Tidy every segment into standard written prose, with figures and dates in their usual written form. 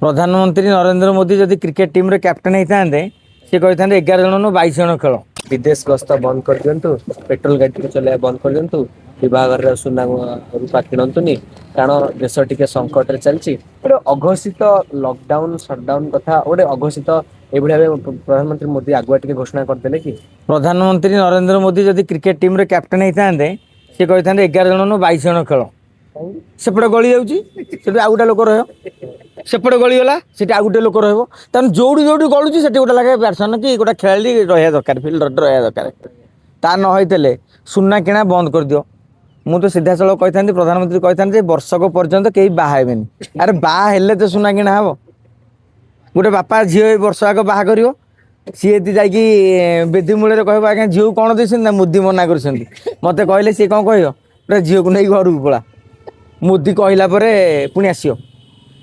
प्रधानमंत्री नरेंद्र मोदी जदि cricket team रे कैप्टेन होते सी कही 11 जन 22 जन खेल विदेश गस्त बंद कर दिंतु पेट्रोल गाड़ी चलैया बंद कर दिंतु विवाह सुना रूपा किणतुनि कारण देश टिके संकट चलती गोटे अघोषित लॉकडाउन सटडाउन कथा गोटे अघोषित ये प्रधानमंत्री मोदी आगुआ टिके घोषणा करदे कि प्रधानमंत्री नरेंद्र मोदी जदि क्रिकेट टीम रे कैप्टेन होते सी कही 11 जन 22 जन खेल सेपटे गली जाऊँगी आउ गोटे लोक रपटे गलीगला से आउ गोटे लोक रहा जोड़ी जोड़ी गलुची से गोटे लगे बैट्समैन कि गोटे खेलाड़ी रहा दरकार फिल्डर रहा दरकार ता न सुना किणा बंद कर दियो। मु तो सीधा साल कही था प्रधानमंत्री कही था वर्षक पर्यंत कहीं बाहेबेनि अरे बाहेले तो सुना किणा हम गोटे बापा झील वर्ष आग बाहा कर सी जा बेदी मूल कह आज्ञा झील कौन देना मोदी मना कर मत कहले सी कौन कह झील को नहीं घर को पड़ा मोदी कहला पुणी आसो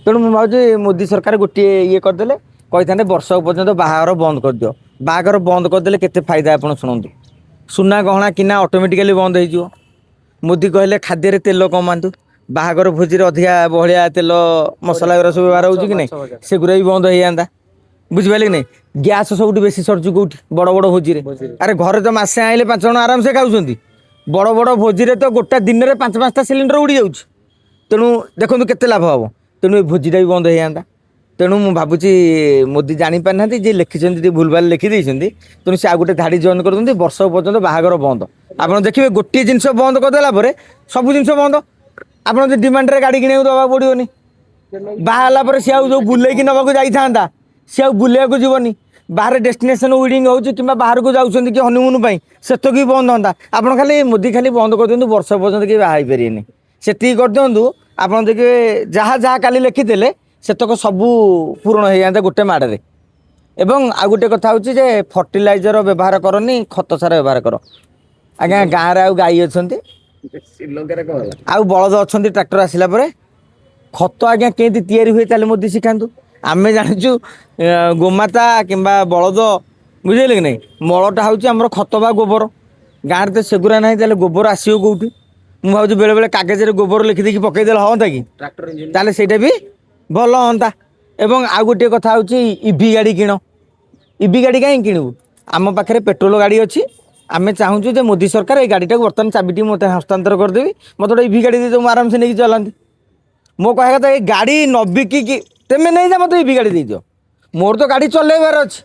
तेणु मुझे भावी मोदी सरकार गोटे ये करदे कही था वर्ष पर्यंत बाहागर बंद कर दियो बाहागर बंद करदे केते फायदा आप शुणु सुना गहना किना ऑटोमेटिकली बंद हो मोदी कहले खाद्य तेल कमातु बाहागर भोजी अधिका बहलिया तेल मसला गुरा सब व्यवहार होगी कि नहीं सेगुरा भी बंद हो जाता बुझिपारे कि नहीं गैस सब बेसी सरचु कौटी बड़ बड़ भोजी अरे घरे तो मसे आइले 5 जन आराम से खाऊँ बड़ बड़ भोजी तो गोटे दिन में 5-5टा सिलिंडर उड़ी जाऊँ तेणु देखो केते लाभ हम तेणु ये भोजीटा भी बंद हो जाता तेणु मुझे भावुँ मोदी जापार ना जी लिखिं भूल भाल लिखिदे तेणु से आ गए धाड़ी जॉइन कर वर्ष पर्यंत बाहागर बंद आप देखिए गोटे जिनस बंद करदेला सब जिन बंद आप डिमांड रे गाड़ी किणा दवा पड़ोनी बाहर सी जो बुले नवाक जाता सी आ बुलेक जीवनी बाहर डेस्टिनेशन वेडिंग हो कि बाहर को जाऊँ कि हनीमून से भी बंद हाँ आप खाली मोदी खाली बंद कर दिखाँ वर्ष पर्यंत कि बाहर पारे से कर दिंतु आप देखिए जहाँ जहाँ काली लिखिदे सेतक सबू पूरण हो जाता गोटे माड़े एवं आ गोटे कथा हूँ जे फर्टिलाइजर व्यवहार करनी खत सार व्यवहार कर आज्ञा गाँव में आउ गाई अच्छा आउ बलद अच्छा ट्रैक्टर आसला खत आज्ञा केंती तैयारी हुए ताले मोदी शिखातु आमे जाचु गोमाता किंबा बलद बुझे कि नहीं मलटा हूँ आम खत बा गोबर गाँव तो सेगुरा ना गोबर आसो कौटी मुझे भाव बेले बेले कागज गोबर लिखिदी पकईदे हाँ कि ताले से भी भल हाँ एवं आउ गोटे कथा हूँ इवी गाड़ी किण इवी गाड़ी कहीं किणु आम पाखे पेट्रोल गाड़ी अच्छी आम चाहूँ जे मोदी सरकार ये गाड़ी बर्तमान चाबिटी मत हस्तांतर करदेवी मत गोटे इवी गाड़ी दे मुझे आराम से नहीं चलाती मो कह कथा ये गाड़ी न बिकिकी तेमें नहीं जा मत इवी गाड़ी दे दियो मोर तो गाड़ी चलैबार अच्छे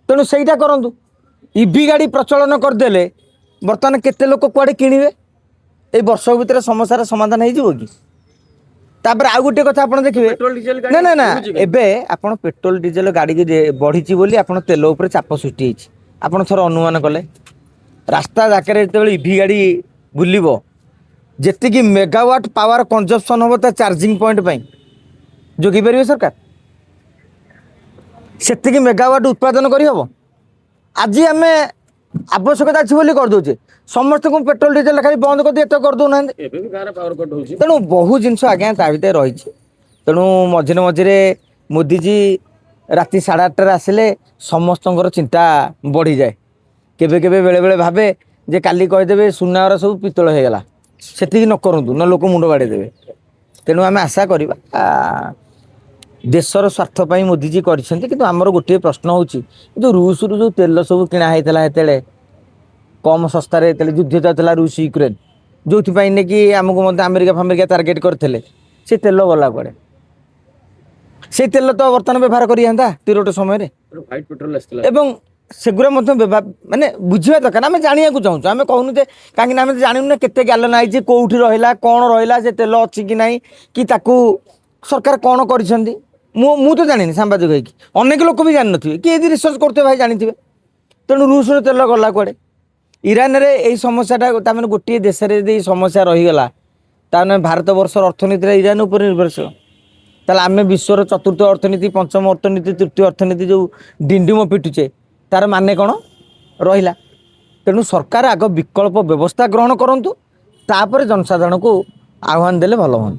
तेणु सहीटा करूँ इवी गाड़ी प्रचलन करदे बर्तमान केते लोक कुआडे किणवे ये वर्ष भितर समस्या समाधान हो कि तापर आउ गोटे कथा आप देखिए ना ना ना एबे आपण पेट्रोल डीजेल गाड़ी बढ़ी बोली आप तेल उपर चाप सृष्टि होती आप थोड़ा अनुमान कले रास्ता जाके जो इवी गाड़ी बुलब जी मेगावाट पावर कंजप्शन हम ता चार्जिंग पॉइंट जोगी पारे सरकार से मेगावाट उत्पादन करहब आज आम आवश्यकता अच्छी बोली करदे समस्त को पेट्रोल डीजेल खाली बंद कर दिए कर दौना तेणु बहु जिनस आज्ञा ता भर रही तेणु मझे मझे मोदीजी राति 8:30 आसिले समस्त चिंता बढ़ी जाए केबे केबे बेले बेले भावे जे काली कहीदेवे सुनार सब पितल हो गला से न करूँ न लोक मुंड बाड़े देवे तेणु आम आशा करवा देशर स्वार्थपाई मोदीजी कर आमर गोटे प्रश्न हो जो रूस रु जो तेल सब किणा होते कम सस्तार युद्ध चाहता रूस यूक्रेन जो कि आमको अमेरिका फामेरिका टार्गेट करते से तेल गला कड़े से तेल तो बर्तमान व्यवहार करा तिरोट समय एवं सेगुरा माने बुझा दरकार आम जाना चाहूँ आम कहूँ कहीं आम जानून ना केते गैलन आई कौटी रहा कौन रहा से तेल अच्छी कि नहीं कि सरकार कौन कर मु तो जानी सांबादिक होगी अनेक लोक भी जान थे कि यदि रिसर्च करते भाई जानी तेणु रूस तेल गला कड़े ईरान रे यही समस्याटा गोटे देश में समस्या रहीगला ताने भारत वर्षर अर्थनीति ईरान उपर निर्भरशील ताले आम विश्वर चतुर्थ अर्थनीति पंचम अर्थनीति तृतीय अर्थनीति जो डिंडिम पिटुचे तार माने कौन रहा तेणु सरकार आग विकल्प व्यवस्था ग्रहण करूँ तापर जनसाधारण को आह्वान देले भल हाँ।